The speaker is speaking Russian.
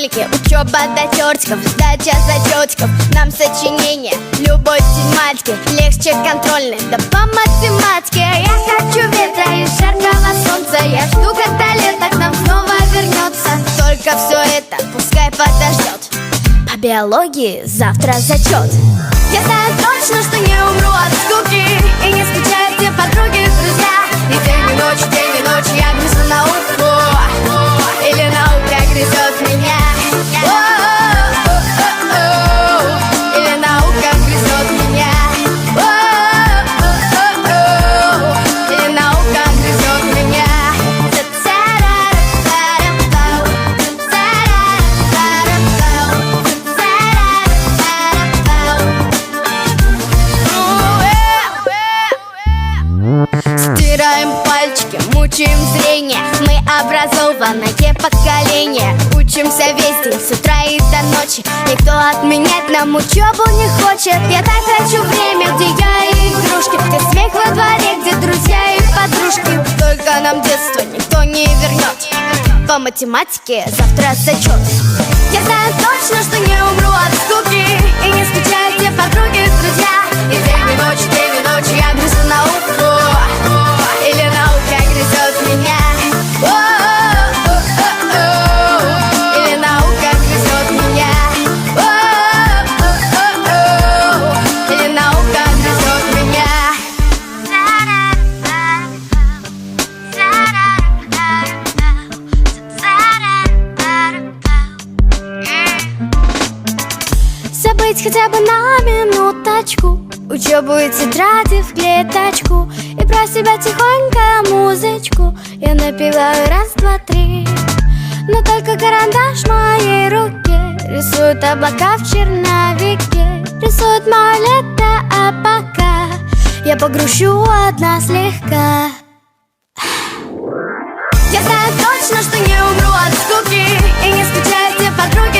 школьники, учеба до чертиков, сдача зачетиков, нам сочинение, любой тематики, легче контрольный, да по математике. Я хочу ветра и жаркого солнца, я жду, когда лето к нам снова вернется. Только все это пускай подождет, по биологии завтра зачет. Я знаю точно, что не умру от скуки и не скучают те подруги, друзья. И день и ночь я грызу науку, или наука грызет меня. Или наука грызет меня. Или наука грызет меня. Стираем пальчики, мучаем зрение, мы образованное поколение. Учимся весь день, с утра и до ночи, никто отменять нам учебу не хочет. Я так хочу время, где я и игрушки, где смех во дворе, где друзья и подружки. Только нам детство никто не вернет, по математике завтра зачет. Я знаю точно, что не умру от скуки и не скучают те подруги, друзья. И день и ночь я грызу науку, или наука грызет меня. Или наука грызет меня. Или наука грызет меня. Забыть хотя бы на минуточку учебу и тетради в клеточку, и про себя тихонько музычку я напеваю раз, два, три. Но только карандаш в моей руке рисует облака в черновике, рисует мое лето, а пока я погрущу одна слегка. Я знаю точно, что не умру от скуки и не скучают те подруги,